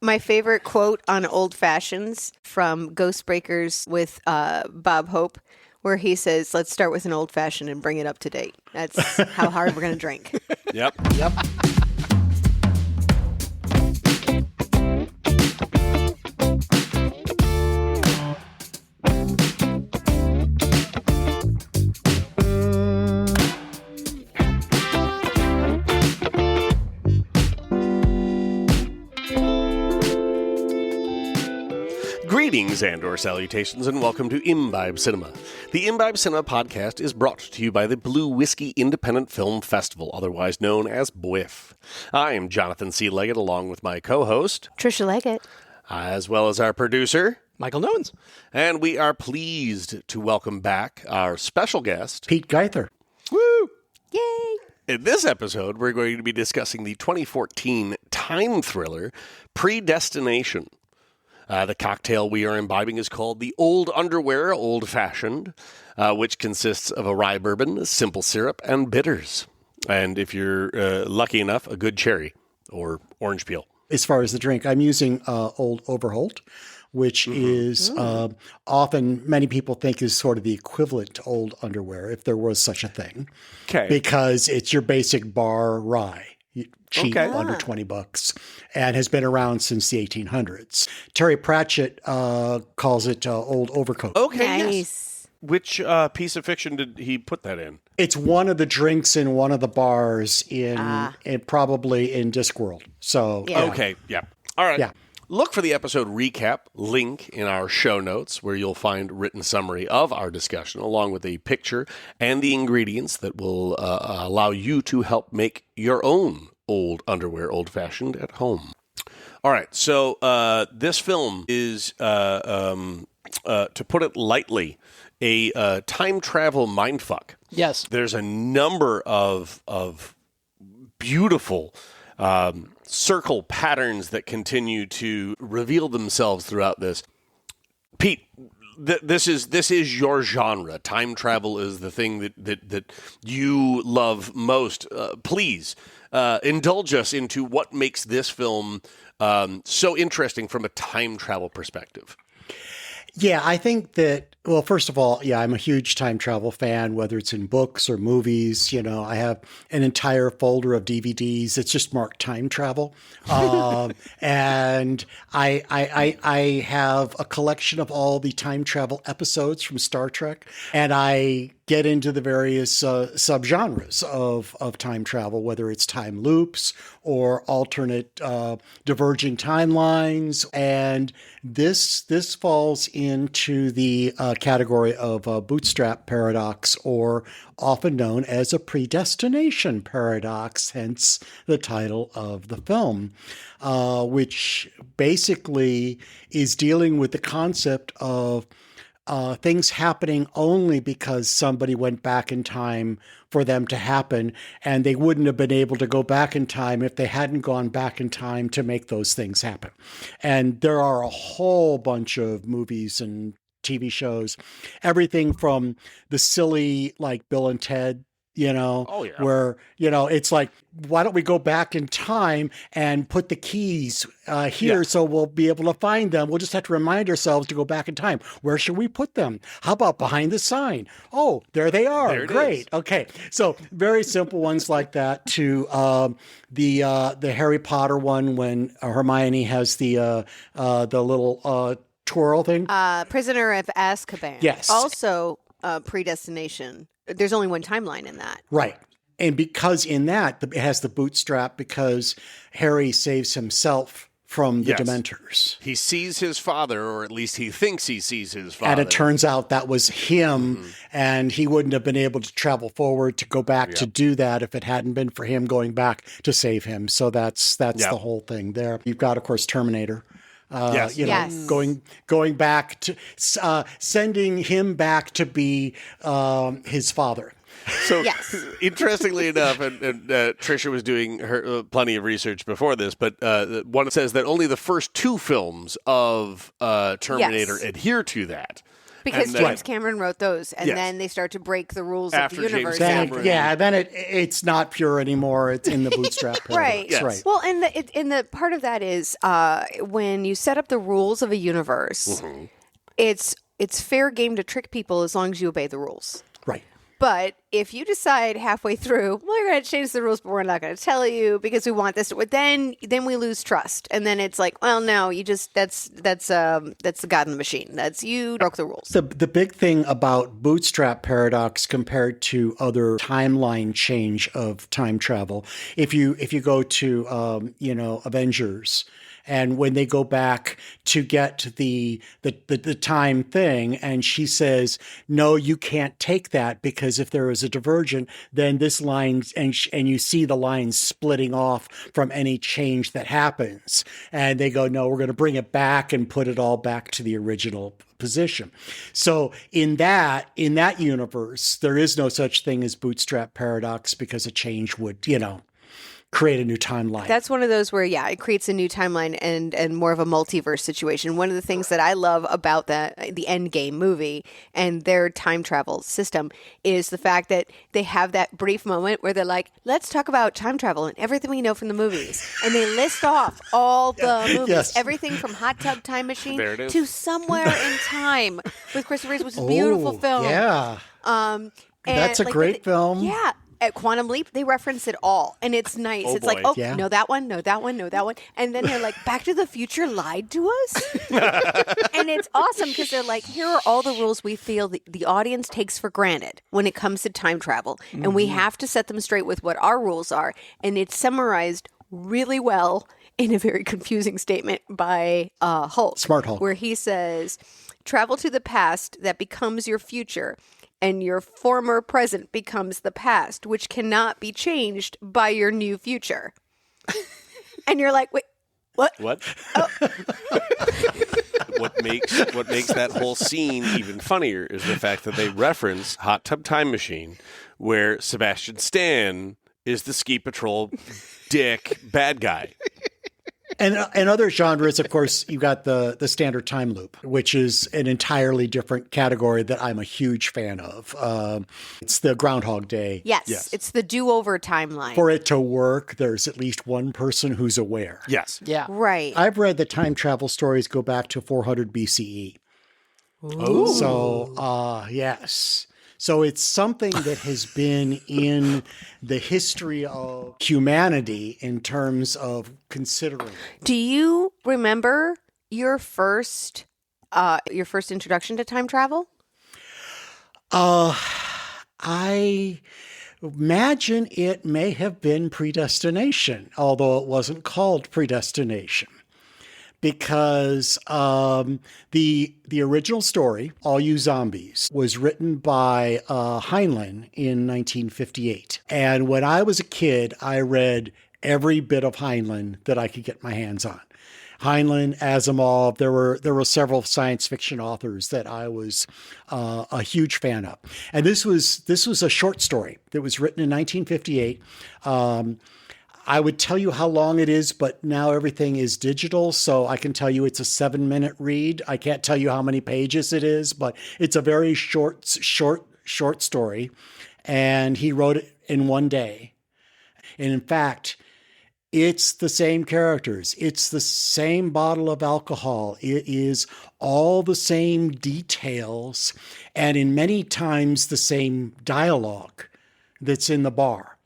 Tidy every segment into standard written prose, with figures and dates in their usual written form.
My favorite quote on Old Fashions from Ghost Breakers with Bob Hope, where he says, let's start with an old fashioned and bring it up to date. That's how hard we're going to drink. Yep. Greetings and/or salutations, and welcome to Imbibe Cinema. The Imbibe Cinema podcast is brought to you by the Blue Whiskey Independent Film Festival, otherwise known as BWIF. I am Jonathan C. Leggett, along with my co-host, Tricia Leggett, as well as our producer, Michael Knowens. And we are pleased to welcome back our special guest, Pete Guither. Woo! Yay! In this episode, we're going to be discussing the 2014 time thriller, Predestination. The cocktail we are imbibing is called the Old Underwear Old Fashioned, which consists of a rye bourbon, simple syrup, and bitters. And if you're lucky enough, a good cherry or orange peel. As far as the drink, I'm using Old Overholt, which is often many people think is sort of the equivalent to Old Underwear, if there was such a thing. Okay. Because it's your basic bar rye. Cheap, under $20, and has been around since the 1800s. Terry Pratchett calls it Old Overcoat. Okay, Nice. yes. Which piece of fiction did he put that in? It's one of the drinks in one of the bars in probably in Discworld. So Yeah. Okay, yeah. All right. Yeah. Look for the episode recap link in our show notes, where you'll find written summary of our discussion, along with a picture and the ingredients that will allow you to help make your own Old Underwear Old Fashioned at home. All right, so this film is, to put it lightly, a time travel mindfuck. Yes. There's a number of beautiful circle patterns that continue to reveal themselves throughout this. Pete, this is your genre. Time travel is the thing that you love most. Please indulge us into what makes this film so interesting from a time travel perspective. Yeah, I think that, well, first of all, yeah, I'm a huge time travel fan, whether it's in books or movies. You know, I have an entire folder of DVDs that's just marked time travel. And I have a collection of all the time travel episodes from Star Trek, and I get into the various subgenres of time travel, whether it's time loops or alternate diverging timelines. And this falls into the category of a bootstrap paradox, or often known as a predestination paradox, hence the title of the film, which basically is dealing with the concept of things happening only because somebody went back in time for them to happen, and they wouldn't have been able to go back in time if they hadn't gone back in time to make those things happen. And there are a whole bunch of movies and TV shows, everything from the silly, like Bill and Ted, you know, where, you know, it's like, why don't we go back in time and put the keys here so we'll be able to find them? We'll just have to remind ourselves to go back in time. Where should we put them? How about behind the sign? Oh, there they are. There it Great. is. Okay. So very simple ones like that, to the Harry Potter one, when Hermione has the little twirl thing. Prisoner of Azkaban. Yes. Also, Predestination. There's only one timeline in that. Right. And because in that, it has the bootstrap, because Harry saves himself from the Dementors. He sees his father, or at least he thinks he sees his father. And it turns out that was him, and he wouldn't have been able to travel forward to go back to do that if it hadn't been for him going back to save him. So that's the whole thing there. You've got, of course, Terminator. Going back to sending him back to be his father. So, interestingly enough, and Tricia was doing her plenty of research before this, but one says that only the first two films of Terminator adhere to that. Because And James Cameron wrote those, and Yes. then they start to break the rules After of the James universe. Cameron. Then it's not pure anymore. It's in the bootstrap paradox. Right. Yes. Right. Well, and the part of that is when you set up the rules of a universe, it's fair game to trick people as long as you obey the rules. Right. But if you decide halfway through, we're going to change the rules, but we're not going to tell you because we want this, then we lose trust, and then it's like, well, no, you just that's the God in the machine. That's you broke the rules. The big thing about bootstrap paradox compared to other timeline change of time travel, if you go to Avengers. And when they go back to get the time thing, and she says, "No, you can't take that because if there is a divergent, then this line and you see the lines splitting off from any change that happens." And they go, "No, we're going to bring it back and put it all back to the original position." So in that universe, there is no such thing as bootstrap paradox because a change would, create a new timeline. That's one of those where, it creates a new timeline and more of a multiverse situation. One of the things that I love about the Endgame movie and their time travel system is the fact that they have that brief moment where they're like, let's talk about time travel and everything we know from the movies. And they list off all the movies, Yes. everything from Hot Tub Time Machine There it is. to Somewhere in Time with Christopher Reeve, which is a beautiful film. Yeah. And, That's a great film. Yeah. At Quantum Leap, they reference it all, and it's nice. Oh, it's like, boy. Yeah. know that one, know that one, know that one. And then they're like, Back to the Future lied to us? And it's awesome because they're like, here are all the rules we feel the audience takes for granted when it comes to time travel. And we have to set them straight with what our rules are. And it's summarized really well in a very confusing statement by Hulk. Smart Hulk. Where he says, travel to the past that becomes your future. And your former present becomes the past, which cannot be changed by your new future. And you're like, wait, what? What? What makes that whole scene even funnier is the fact that they reference Hot Tub Time Machine, where Sebastian Stan is the ski patrol dick bad guy. And other genres, of course, you got the standard time loop, which is an entirely different category that I'm a huge fan of. It's the Groundhog Day. Yes, it's the do-over timeline. For it to work, there's at least one person who's aware. Yes. Yeah. Right. I've read that time travel stories go back to 400 BCE. Oh. So, yes. So it's something that has been in the history of humanity in terms of considering. Do you remember your first introduction to time travel? I imagine it may have been Predestination, although it wasn't called Predestination. Because the original story, All You Zombies, was written by Heinlein in 1958. And when I was a kid, I read every bit of Heinlein that I could get my hands on. Heinlein, Asimov, there were several science fiction authors that I was a huge fan of. And this was a short story that was written in 1958. I would tell you how long it is, but now everything is digital, so I can tell you it's a 7-minute read. I can't tell you how many pages it is, but it's a very short story, and he wrote it in one day. And in fact, it's the same characters. It's the same bottle of alcohol. It is all the same details, and in many times the same dialogue that's in the bar.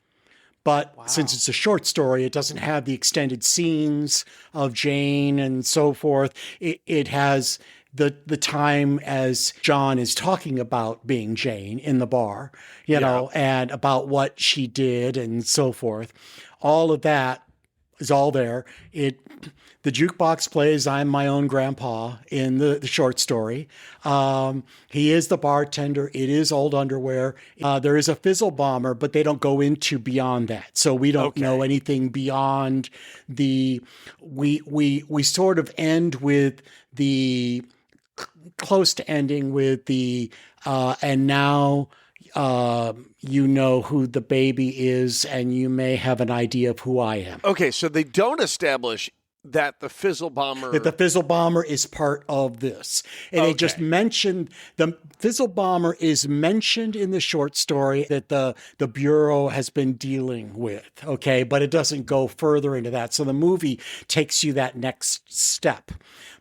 But since it's a short story, it doesn't have the extended scenes of Jane and so forth. It has the time as John is talking about being Jane in the bar, you know, and about what she did and so forth. All of that is all there. The jukebox plays I'm My Own Grandpa in the short story. He is the bartender. It is old underwear. There is a Fizzle Bomber, but they don't go into beyond that. So we don't know anything beyond we sort of end with the close to ending with the and now you know who the baby is and you may have an idea of who I am. Okay, so they don't establish that the Fizzle Bomber... That the Fizzle Bomber is part of this. And they just mentioned, the Fizzle Bomber is mentioned in the short story that the Bureau has been dealing with, okay? But it doesn't go further into that. So the movie takes you that next step.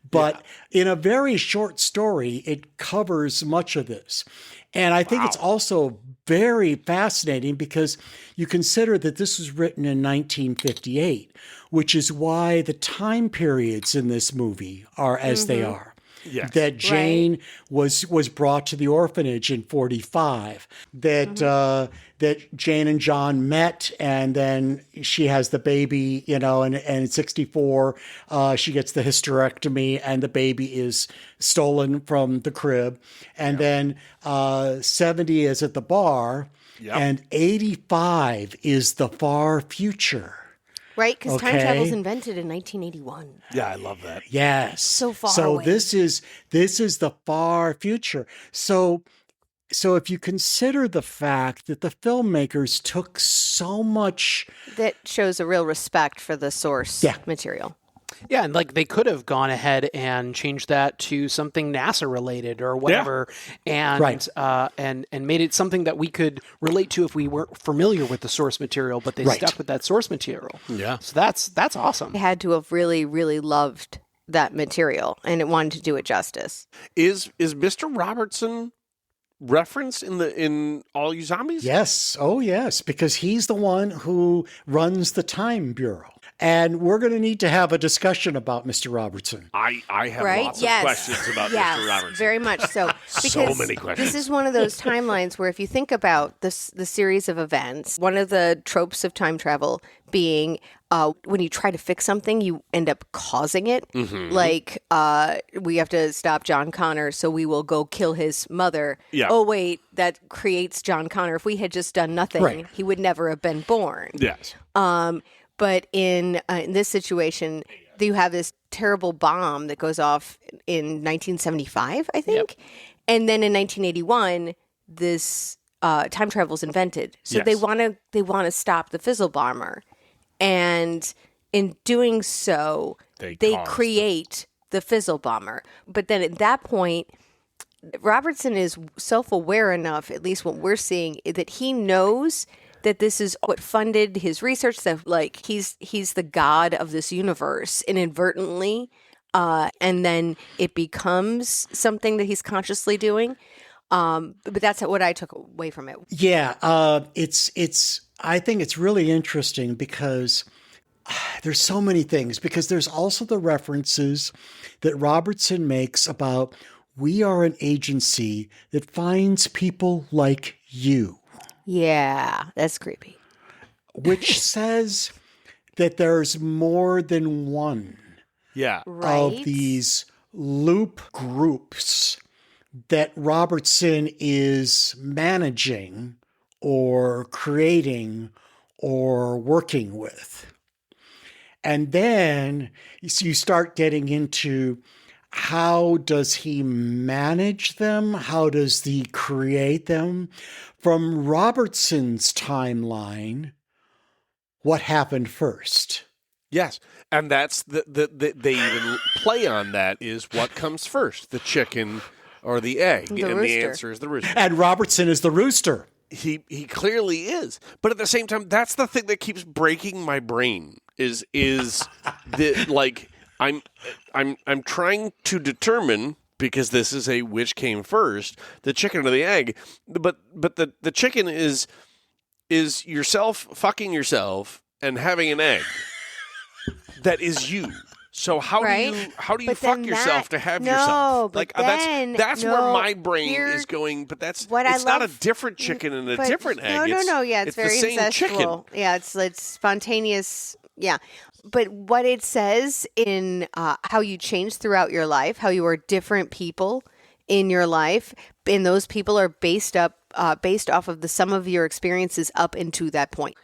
But in a very short story, it covers much of this. And I think it's also very fascinating because you consider that this was written in 1958, which is why the time periods in this movie are as they are. Yes. That Jane was brought to the orphanage in 45. That that Jane and John met, and then she has the baby, and in 64 she gets the hysterectomy, and the baby is stolen from the crib, and then 70 is at the bar, and 85 is the far future. Right, because time travel was invented in 1981. Yeah, I love that. Yes. So far away. This is the far future. So if you consider the fact that the filmmakers took so much... That shows a real respect for the source material. Yeah, and they could have gone ahead and changed that to something NASA related or whatever, and made it something that we could relate to if we weren't familiar with the source material, but they stuck with that source material. Yeah, so that's awesome. They had to have really, really loved that material, and it wanted to do it justice. Is Mr. Robertson referenced in All You Zombies? Yes. Oh, yes, because he's the one who runs the Time Bureau. And we're going to need to have a discussion about Mr. Robertson. I have lots of questions about Mr. Robertson. Very much so. So many questions. This is one of those timelines where if you think about the series of events, one of the tropes of time travel being when you try to fix something, you end up causing it. Mm-hmm. Like, we have to stop John Connor, so we will go kill his mother. Yeah. Oh, wait, that creates John Connor. If we had just done nothing, he would never have been born. Yes. But in this situation, you have this terrible bomb that goes off in 1975, I think. Yep. And then in 1981, this time travel is invented. So they want to stop the Fizzle Bomber. And in doing so, they create the Fizzle Bomber. But then at that point, Robertson is self-aware enough, at least what we're seeing, that he knows that this is what funded his research, that he's the god of this universe inadvertently, and then it becomes something that he's consciously doing. But that's what I took away from it. Yeah, I think it's really interesting because there's so many things, because there's also the references that Robertson makes about we are an agency that finds people like you. Yeah, that's creepy. Which says that there's more than one of these loop groups that Robertson is managing or creating or working with. And then you start getting into how does he manage them? How does he create them? From Robertson's timeline, what happened first? Yes, and that's they even play on that is what comes first, the chicken or the egg, the and rooster. the answer is the rooster. And Robertson is the rooster. He clearly is, but at the same time, that's the thing that keeps breaking my brain. Is the I'm trying to determine, because this is a which came first, the chicken or the egg. But the chicken is yourself fucking yourself and having an egg. That is you. So how do you fuck yourself to have yourself? Like that's where my brain is going. But it's not a different chicken and a different egg. No. Yeah, it's very the same incestual. Chicken. Yeah, it's spontaneous. Yeah. But what it says in how you change throughout your life, how you are different people in your life, and those people are based off of the sum of your experiences up into that point.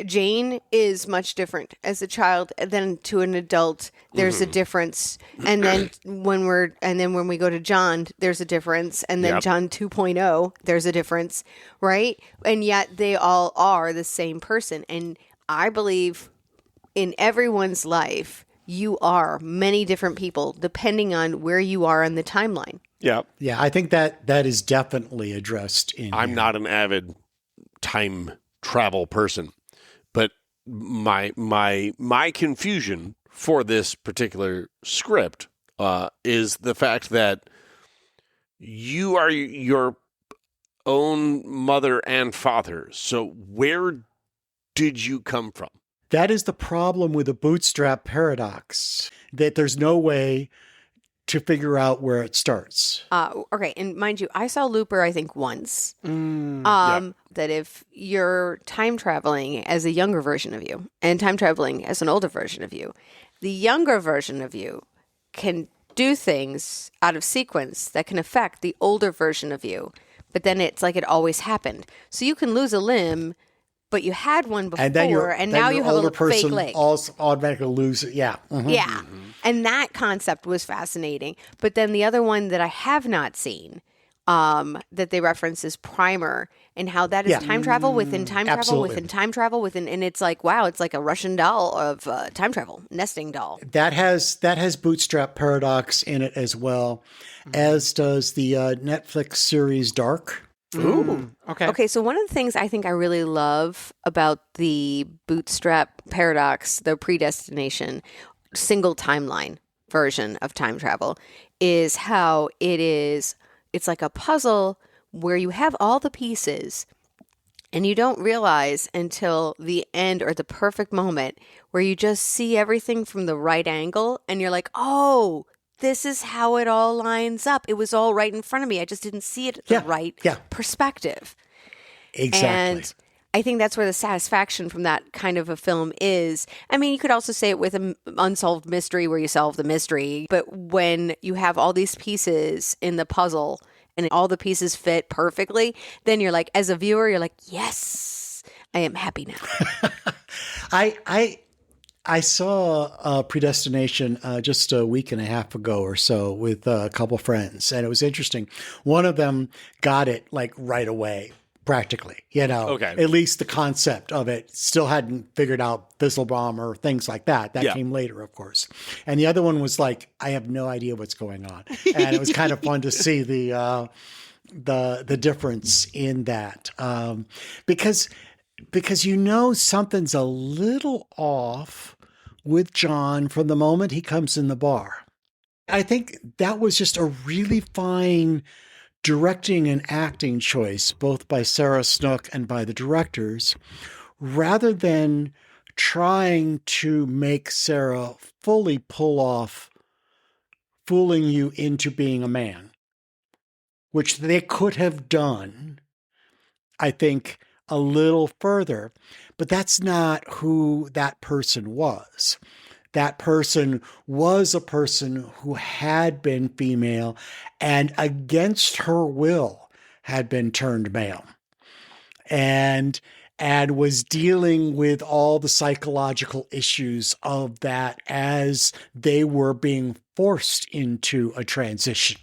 Jane is much different as a child than to an adult. There's a difference, and then when we go to John, there's a difference, and then John 2.0, there's a difference, right? And yet they all are the same person, and I believe in everyone's life you are many different people depending on where you are in the timeline. Yeah. Yeah, I think that is definitely addressed in I'm here. not an avid time travel person, but my confusion for this particular script is the fact that you are your own mother and father. So where did you come from? That is the problem with the bootstrap paradox, that there's no way to figure out where it starts. Okay, and mind you, I saw Looper, I think, once. That if you're time traveling as a younger version of you and time traveling as an older version of you, the younger version of you can do things out of sequence that can affect the older version of you. But then it's like it always happened. So you can lose a limb, but you had one before, and now you have a fake leg. Also automatically lose it. Yeah. Mm-hmm. Yeah. And that concept was fascinating. But then the other one that I have not seen that they reference is Primer, and how that is time travel within time travel Absolutely. within time travel within, and it's like, wow, it's like a Russian doll of time travel, nesting doll. That has bootstrap paradox in it as well, as does the Netflix series Dark. Ooh. Okay. Okay, so one of the things I think I really love about the bootstrap paradox, the predestination single timeline version of time travel, is how it's like a puzzle where you have all the pieces and you don't realize until the end or the perfect moment where you just see everything from the right angle and you're like, oh, this is how it all lines up. It was all right in front of me. I just didn't see it the right perspective. Exactly. And I think that's where the satisfaction from that kind of a film is. I mean, you could also say it with an unsolved mystery where you solve the mystery. But when you have all these pieces in the puzzle and all the pieces fit perfectly, then you're like, as a viewer, you're like, yes, I am happy now. I saw Predestination just a week and a half ago or so with a couple friends, and it was interesting. One of them got it like right away, practically, Okay. At least the concept of it. Still hadn't figured out Fizzle Bomber, things like that. That came later, of course. And the other one was like, I have no idea what's going on. And it was kind of fun to see the difference in that. Because something's a little off with John from the moment he comes in the bar. I think that was just a really fine directing and acting choice, both by Sarah Snook and by the directors, rather than trying to make Sarah fully pull off fooling you into being a man, which they could have done, I think, a little further, but that's not who that person was. That person was a person who had been female and against her will had been turned male and was dealing with all the psychological issues of that as they were being forced into a transition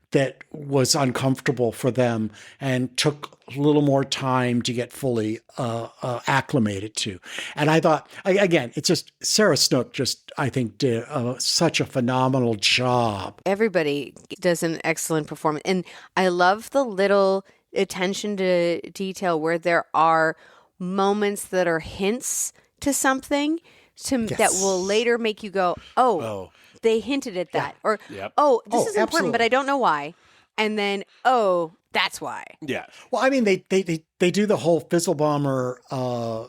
that was uncomfortable for them and took a little more time to get fully acclimated to. And I thought, again, it's just Sarah Snook I think, did such a phenomenal job. Everybody does an excellent performance. And I love the little attention to detail where there are moments that are hints to something that will later make you go, oh. They hinted at that. Or, this is important, absolutely. but I don't know why. And then, that's why. Yeah. Well, I mean, they do the whole Fizzle Bomber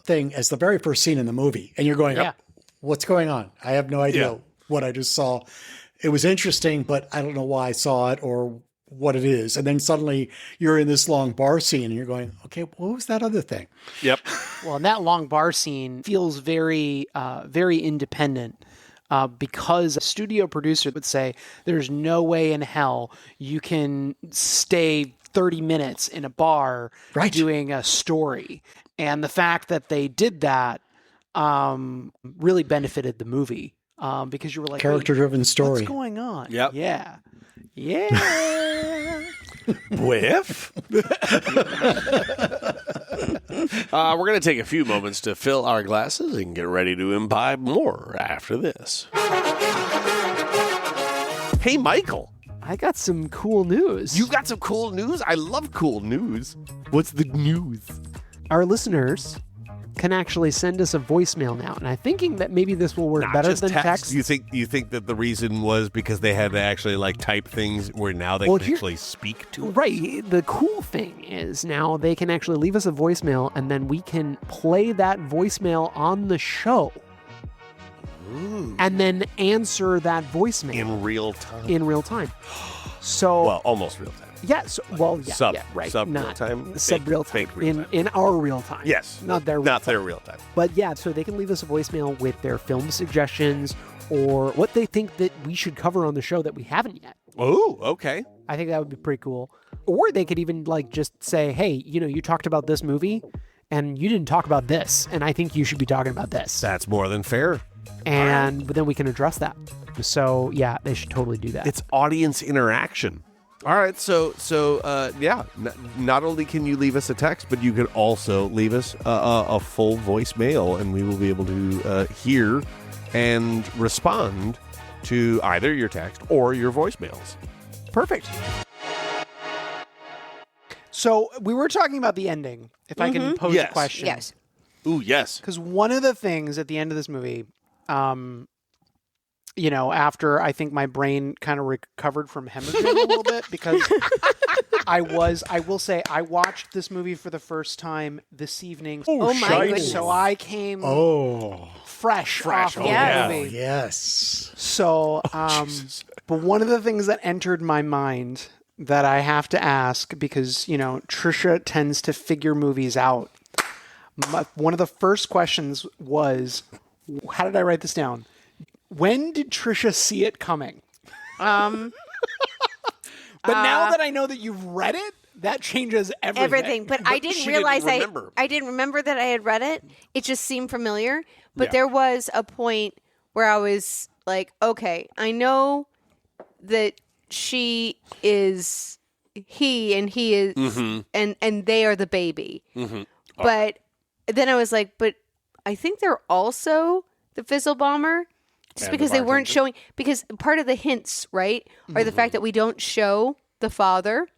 thing as the very first scene in the movie. And you're going, what's going on? I have no idea what I just saw. It was interesting, but I don't know why I saw it or what it is. And then suddenly you're in this long bar scene and you're going, okay, what was that other thing? Yep. Well, and that long bar scene feels very, very independent. Because a studio producer would say, there's no way in hell you can stay 30 minutes in a bar doing a story. And the fact that they did that really benefited the movie because you were like, character-driven story. What's going on? Yep. Yeah. Whiff. We're going to take a few moments to fill our glasses and get ready to imbibe more after this. Hey, Michael. I got some cool news. You got some cool news? I love cool news. What's the news? Our listeners can actually send us a voicemail now, and I'm thinking that maybe this will work better than text. You think that the reason was because they had to actually like type things where now they can actually speak to it? Right. The cool thing is now they can actually leave us a voicemail, and then we can play that voicemail on the show. Ooh. And then answer that voicemail In real time. So Well, almost real time. yeah, so, well, yeah, Sub, yeah, right. sub Not real time. sub real time. Fake real time. In our real time. Yes. Not their real Not time. their real time. But yeah, so they can leave us a voicemail with their film suggestions or what they think that we should cover on the show that we haven't yet. Oh, okay. I think that would be pretty cool. Or they could even like just say, hey, you talked about this movie and you didn't talk about this, and I think you should be talking about this. That's more than fair. And but then we can address that. So yeah, they should totally do that. It's audience interaction. All right, so yeah. Not only can you leave us a text, but you can also leave us a full voicemail, and we will be able to hear and respond to either your text or your voicemails. Perfect. So we were talking about the ending. If I can pose a question. Yes. Ooh, yes. Because one of the things at the end of this movie, after I think my brain kind of recovered from hemorrhaging a little bit, because I will say, I watched this movie for the first time this evening. Oh my goodness. So I came fresh off of yeah. the movie. Yes. So, but one of the things that entered my mind that I have to ask, because, Tricia tends to figure movies out. One of the first questions was, how did I write this down? When did Tricia see it coming? But now that I know that you've read it, that changes everything. But I didn't realize I didn't remember that I had read it. It just seemed familiar. But there was a point where I was like, okay, I know that she is he and he is and they are the baby. Mm-hmm. But then I was like, but I think they're also the Fizzle Bomber. Just because they weren't showing, because part of the hints, right, are the fact that we don't show the father,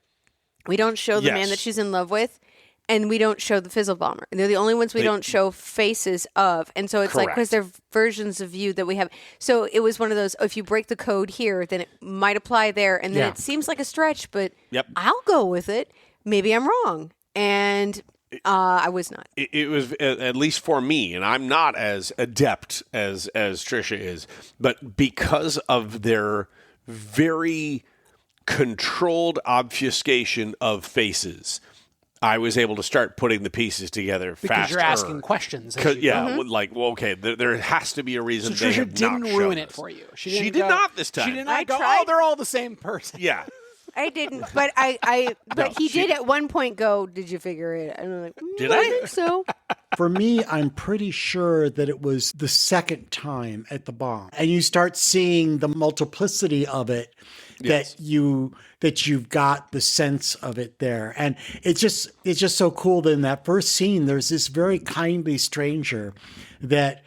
we don't show the man that she's in love with, and we don't show the Fizzle Bomber. And they're the only ones we don't show faces of. And so it's like, because they're versions of you that we have. So it was one of those, if you break the code here, then it might apply there. And then it seems like a stretch, but I'll go with it. Maybe I'm wrong. And I was not. It was, at least for me, and I'm not as adept as Tricia is, but because of their very controlled obfuscation of faces, I was able to start putting the pieces together faster. Because you're asking questions. Okay, there has to be a reason. So Tricia didn't ruin it for you. She did not this time. She did not go, they're all the same person. Yeah. I didn't, but he did at one point go, did you figure it? And I'm like, did I think so. For me, I'm pretty sure that it was the second time at the bomb. And you start seeing the multiplicity of it, that you've got the sense of it there. And it's just so cool that in that first scene, there's this very kindly stranger that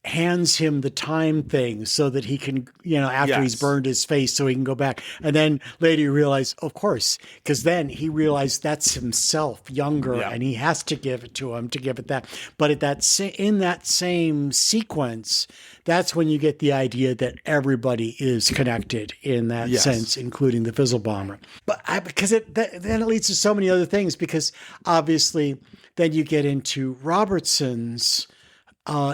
hands him the time thing so that he can, after he's burned his face, so he can go back. And then later you realize, of course, because then he realized that's himself younger and he has to give it to him to give it that. But in that same sequence, that's when you get the idea that everybody is connected in that sense, including the Fizzle Bomber. But then it leads to so many other things, because obviously then you get into Robertson's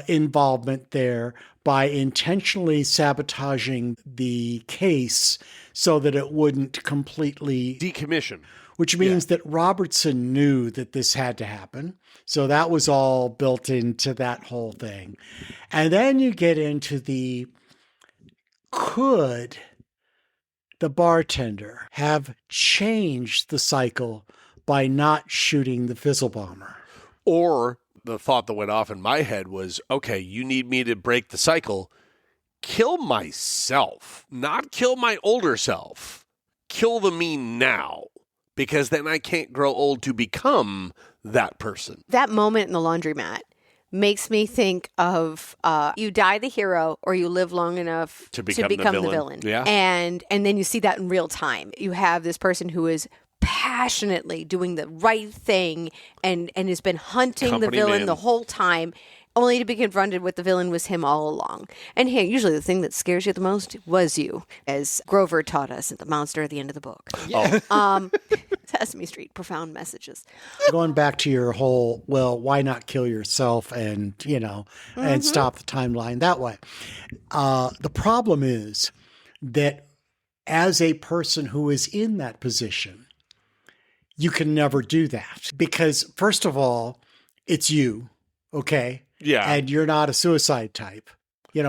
involvement there by intentionally sabotaging the case so that it wouldn't completely decommission. Which means that Robertson knew that this had to happen. So that was all built into that whole thing. And then you get into could the bartender have changed the cycle by not shooting the Fizzle Bomber? Or the thought that went off in my head was, okay, you need me to break the cycle. Kill myself, not kill my older self. Kill the me now. because then I can't grow old to become that person. That moment in the laundromat makes me think of you die the hero or you live long enough To become the villain. Yeah. And then you see that in real time. You have this person who is passionately doing the right thing and has been hunting the Company villain man. the whole time, only to be confronted with the villain was him all along. And hey, usually the thing that scares you the most was you, as Grover taught us at the monster at the end of the book. Sesame Street, profound messages. Going back to your whole, well, why not kill yourself and, and stop the timeline that way? The problem is that as a person who is in that position, you can never do that because, first of all, it's you, okay? Yeah. And you're not a suicide type,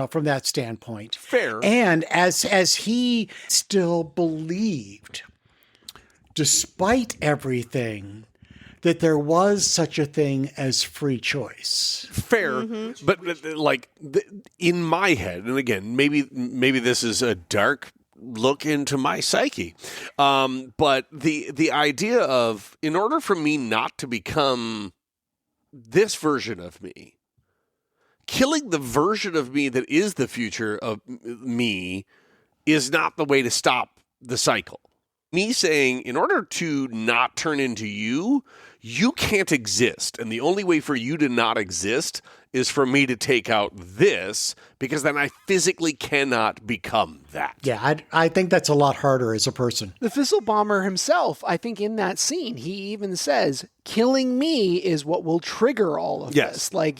from that standpoint. Fair. And as he still believed, despite everything, that there was such a thing as free choice. Fair, but in my head, and again, maybe this is a dark look into my psyche, but the idea of, in order for me not to become this version of me, killing the version of me that is the future of me is not the way to stop the cycle. Me saying, in order to not turn into you, you can't exist. And the only way for you to not exist is for me to take out this, because then I physically cannot become that. Yeah, I think that's a lot harder as a person. The Fizzle Bomber himself, I think in that scene, he even says, killing me is what will trigger all of Yes. this. Like,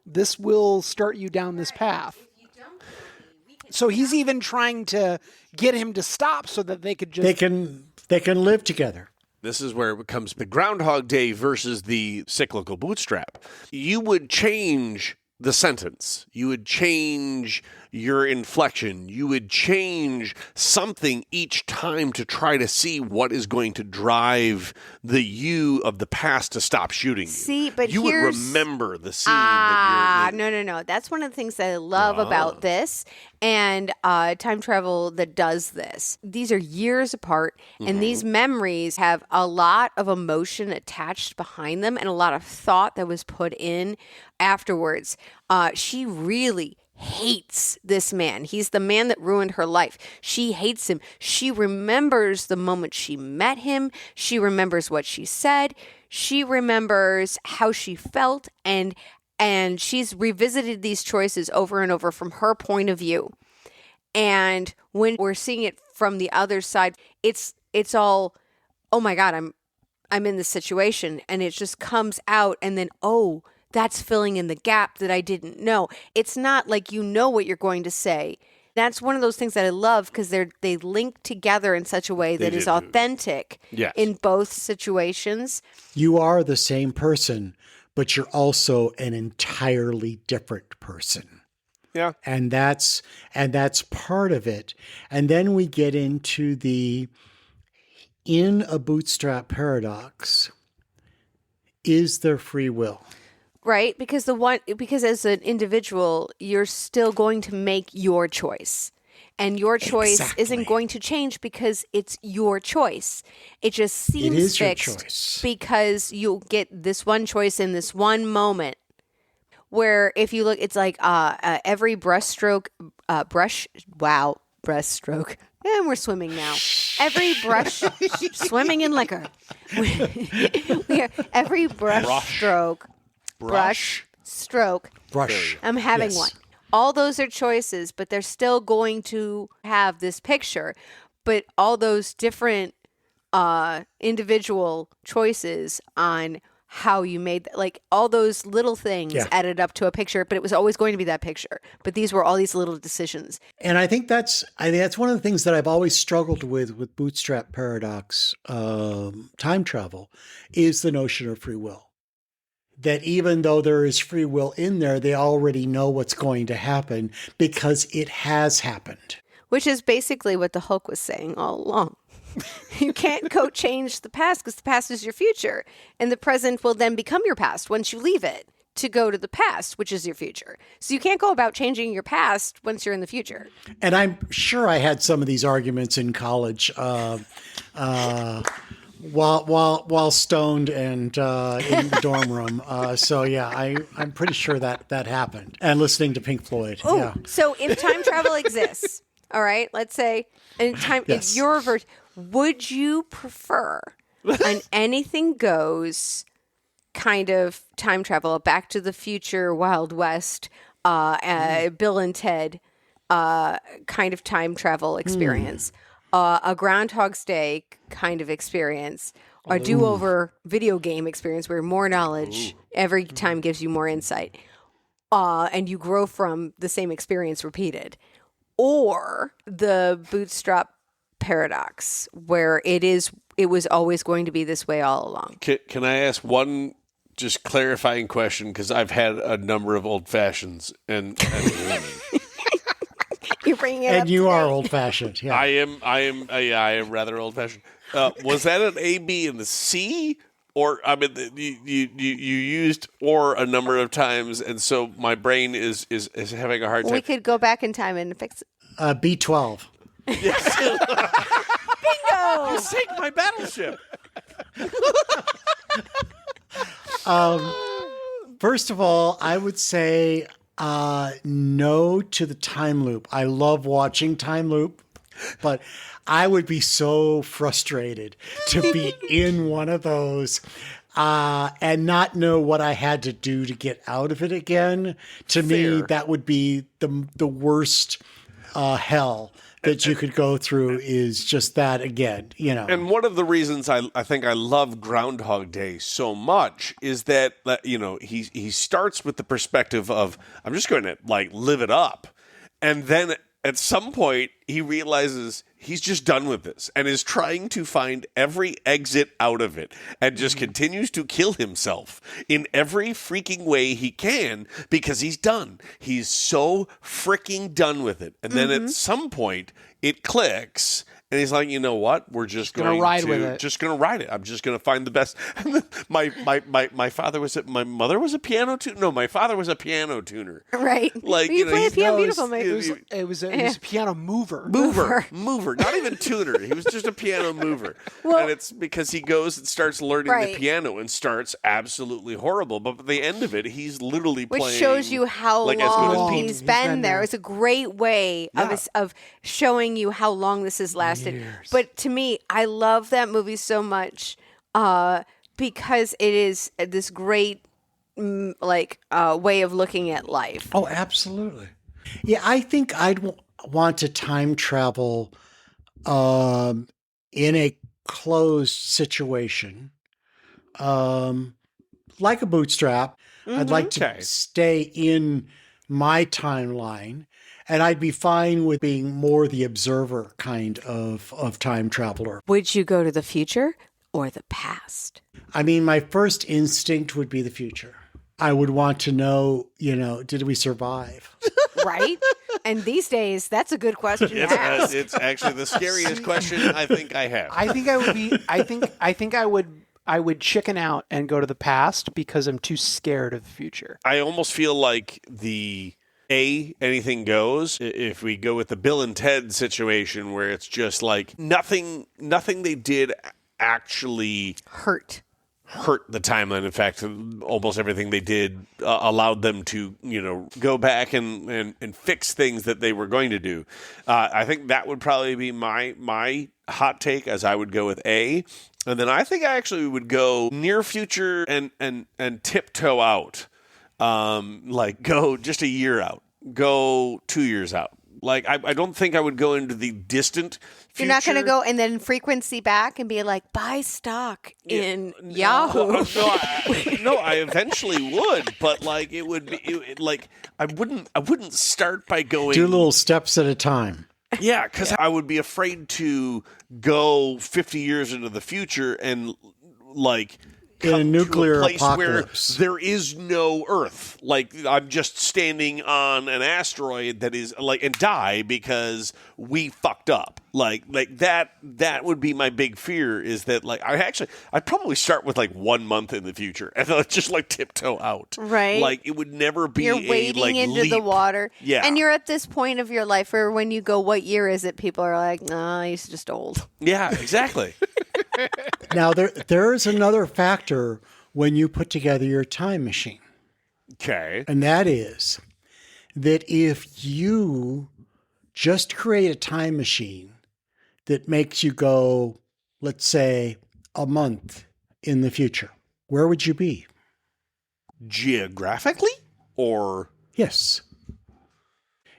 this will start you down this path. So he's even trying to get him to stop so that they could just... They can live together. This is where it becomes the Groundhog Day versus the cyclical bootstrap. You would change the sentence. You would change your inflection. You would change something each time to try to see what is going to drive the you of the past to stop shooting you. See, but you would remember the scene that you're... No. That's one of the things that I love about this and time travel that does this. These are years apart, and these memories have a lot of emotion attached behind them and a lot of thought that was put in afterwards. She really hates this man. He's the man that ruined her life. She hates him. She remembers the moment she met him. She remembers what she said. She remembers how she felt, and she's revisited these choices over and over from her point of view. And when we're seeing it from the other side, it's all, oh my God, I'm in this situation, and it just comes out, and then, oh, that's filling in the gap that I didn't know. It's not like you know what you're going to say. That's one of those things that I love because they link together in such a way that is authentic in both situations. You are the same person, but you're also an entirely different person. Yeah. And that's part of it. And then we get into in a bootstrap paradox, is there free will? Right? Because as an individual, you're still going to make your choice. And your choice isn't going to change because it's your choice. It just seems fixed because you'll get this one choice in this one moment. Where if you look, it's like every breaststroke, breaststroke. And we're swimming now. Every swimming in liquor. Every brush stroke. I'm having one. All those are choices, but they're still going to have this picture. But all those different individual choices on how you made that, like all those little things added up to a picture, but it was always going to be that picture. But these were all these little decisions. And I think that's one of the things that I've always struggled with bootstrap paradox time travel is the notion of free will. That even though there is free will in there, they already know what's going to happen because it has happened. Which is basically what the Hulk was saying all along. You can't go change the past because the past is your future. And the present will then become your past once you leave it to go to the past, which is your future. So you can't go about changing your past once you're in the future. And I'm sure I had some of these arguments in college. while stoned and in the dorm room. So yeah, I'm pretty sure that happened. And listening to Pink Floyd. Oh, Yeah. so if time travel exists, all right, let's say, and time Yes. in your version, would you prefer an anything goes kind of time travel, a Back to the Future, Wild West, Bill and Ted kind of time travel experience, a Groundhog's Day kind of experience, a do-over video game experience where more knowledge every time gives you more insight, and you grow from the same experience repeated, or the bootstrap paradox where it was always going to be this way all along? Can I ask one just clarifying question? Because I've had a number of old fashions, and You're bringing it up And you today. are old fashioned. Yeah. I am rather old fashioned. Was that an A, B, and a C? Or I mean, you used "or" a number of times, and so my brain is having a hard time. We could go back in time and fix it. B12. Bingo! Sink my battleship. First of all, I would say no to the time loop. I love watching time loop, but I would be so frustrated to be in one of those and not know what I had to do to get out of it again. To me, Fair. that would be the worst hell that you could go through, is just that again, you know. And one of the reasons I think I love Groundhog Day so much is that he starts with the perspective of, I'm just going to like live it up, and then at some point he realizes he's just done with this and is trying to find every exit out of it, and just continues to kill himself in every freaking way he can because he's done. He's so freaking done with it. And then at some point it clicks, and he's like, you know what? We're just going to ride with it. Just going to ride it. I'm just going to find the best. My father was my mother was a piano tuner. No, my father was a piano tuner. Right. Like, you play he's- the piano no, beautiful, it's- Mike. It was a piano mover. Mover, not even tuner. He was just a piano mover. Well- and it's because he goes and starts learning Right. the piano and starts absolutely horrible. But at the end of it, he's literally Which playing. shows you how like, as good as long Pete. he's been there. It's a great way of showing you how long this has lasted. But to me, I love that movie so much because it is this great way of looking at life. Oh, absolutely. Yeah, I think I'd want to time travel in a closed situation, like a bootstrap. I'd like to stay in my timeline, and I'd be fine with being more the observer kind of time traveler. Would you go to the future or the past? I mean, my first instinct would be the future. I would want to know, did we survive? Right? And these days, that's a good question to ask. It's actually the scariest question I think I have. I think I would be. I think I would chicken out and go to the past because I'm too scared of the future. I almost feel like anything goes. If we go with the Bill and Ted situation, where it's just like nothing they did actually Hurt the timeline. In fact, almost everything they did allowed them to, go back and fix things that they were going to do. I think that would probably be my hot take, as I would go with A. And then I think I actually would go near future and tiptoe out. Like go just a year out, go 2 years out. Like, I don't think I would go into the distant future. You're not going to go and then frequency back and be like, buy stock in Yahoo. No, I eventually would, but like it would be like I wouldn't start by going Do little steps at a time. Yeah, because I would be afraid to go 50 years into the future and like In a come nuclear to a place apocalypse. where there is no Earth. Like I'm just standing on an asteroid that is like and die because we fucked up. Like that would be my big fear, is that like I'd probably start with like 1 month in the future and then just like tiptoe out. Right. Like it would never be You're wading into the leap. water. Yeah. And you're at this point of your life where when you go, what year is it? People are like, nah, he's just old. Yeah, exactly. Now, there is another factor when you put together your time machine. Okay. And that is that if you just create a time machine that makes you go, let's say, a month in the future, where would you be? Geographically? Or? Yes.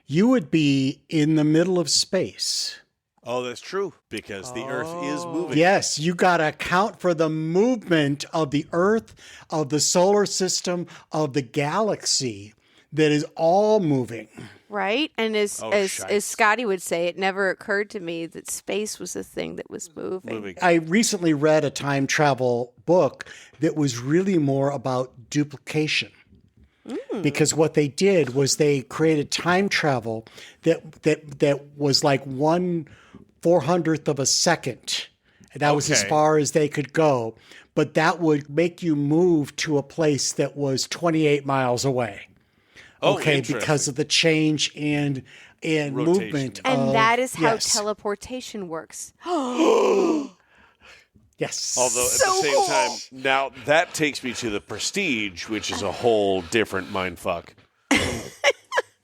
You would be in the middle of space. Oh, that's true, because the Earth is moving. Yes, you got to account for the movement of the Earth, of the solar system, of the galaxy that is all moving. Right? And as Scotty would say, it never occurred to me that space was the thing that was moving. I recently read a time travel book that was really more about duplication. Because what they did was they created time travel that was like 1/400th of a second. And that was as far as they could go. But that would make you move to a place that was 28 miles away. Because of the change in movement. And that is how teleportation works. Yes. Although at the same time, now that takes me to the Prestige, which is a whole different mindfuck.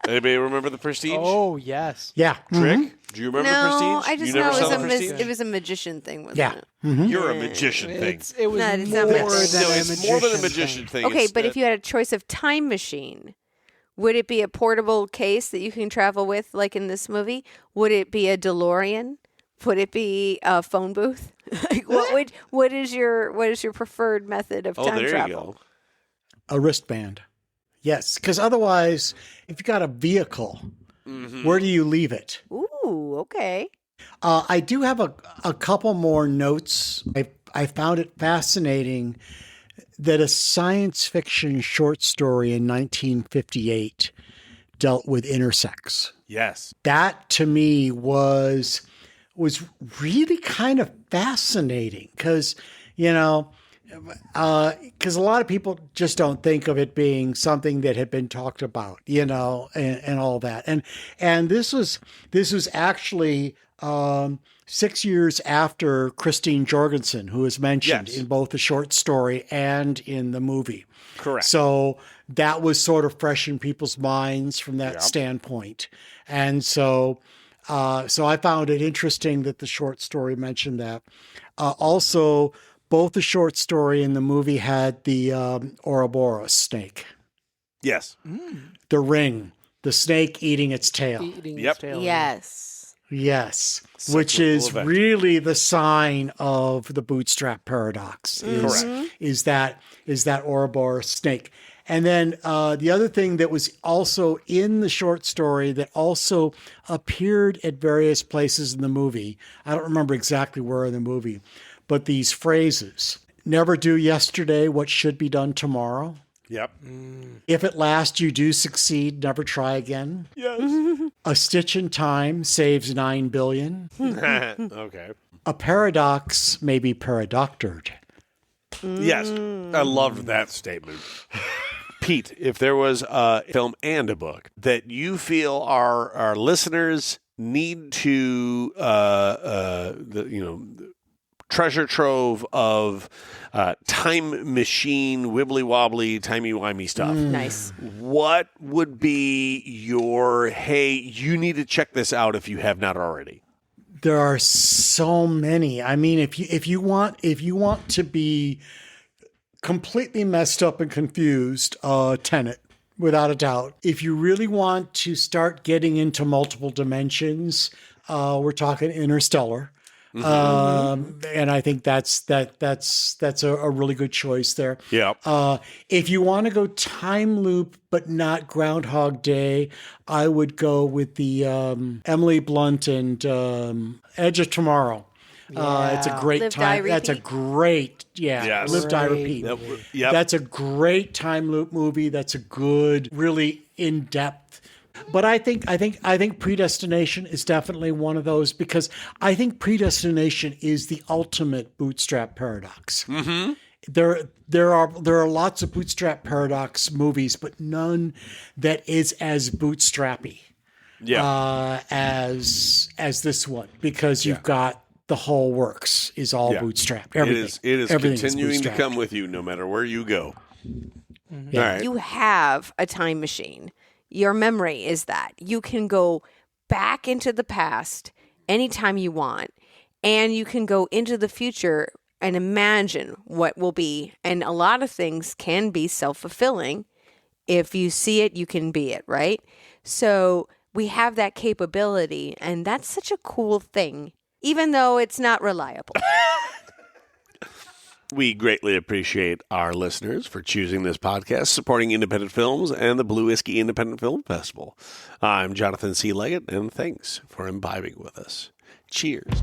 Anybody remember the Prestige? Oh, yes. Yeah. Trick? Do you remember No, Prestige? I just you know never saw the Prestige? it was a magician thing, wasn't it? You're a magician thing. It was No, it's more not than magician. a It's more than a magician thing. Okay, It's but if you had a choice of time machine, would it be a portable case that you can travel with, like in this movie? Would it be a DeLorean? Would it be a phone booth? Like, what is your preferred method of time there travel? you go. A wristband. Yes, because otherwise, if you got a vehicle, where do you leave it? Ooh, okay. I do have a couple more notes. I found it fascinating that a science fiction short story in 1958 dealt with intersex. Yes. That to me was really kind of fascinating because, because a lot of people just don't think of it being something that had been talked about, and all that. And this was actually 6 years after Christine Jorgensen, who is mentioned in both the short story and in the movie. Correct. So that was sort of fresh in people's minds from that standpoint. And so I found it interesting that the short story mentioned that. Also, both the short story and the movie had the Ouroboros snake. Yes. The ring, the snake eating its tail. Its tail. Yes. Yes, which is really the sign of the bootstrap paradox. Is that Ouroboros snake. And then the other thing that was also in the short story that also appeared at various places in the movie, I don't remember exactly where in the movie, but these phrases, never do yesterday what should be done tomorrow. Yep. If at last you do succeed, never try again. Yes. A stitch in time saves 9 billion. Okay. A paradox may be paradoctored. Yes. I loved that statement. Pete, if there was a film and a book that you feel our listeners need to, treasure trove of time machine, wibbly wobbly, timey wimey stuff. Nice. What would be your, hey, you need to check this out if you have not already? There are so many. I mean, if you want to be completely messed up and confused, Tenet, without a doubt. If you really want to start getting into multiple dimensions, we're talking Interstellar. And I think that's a really good choice there. Yeah. If you want to go time loop but not Groundhog Day, I would go with the Emily Blunt and Edge of Tomorrow. It's a great Live, time. Die, That's a Repeat. great, Yes. Live, Die, Repeat. Yep. That's a great time loop movie. That's a good, really in depth. But I think Predestination is definitely one of those because I think Predestination is the ultimate bootstrap paradox. Mm-hmm. There are lots of bootstrap paradox movies, but none that is as bootstrappy as this one because you've got the whole works is all bootstrapped. Everything. It is Everything continuing to bootstrapped. come with you no matter where you go. Yeah. All right. You have a time machine. Your memory is that. You can go back into the past anytime you want, and you can go into the future and imagine what will be. And a lot of things can be self-fulfilling. If you see it, you can be it, right? So we have that capability, and that's such a cool thing, even though it's not reliable. We greatly appreciate our listeners for choosing this podcast, supporting independent films and the Blue Whiskey Independent Film Festival. I'm Jonathan C. Leggett, and thanks for imbibing with us. Cheers.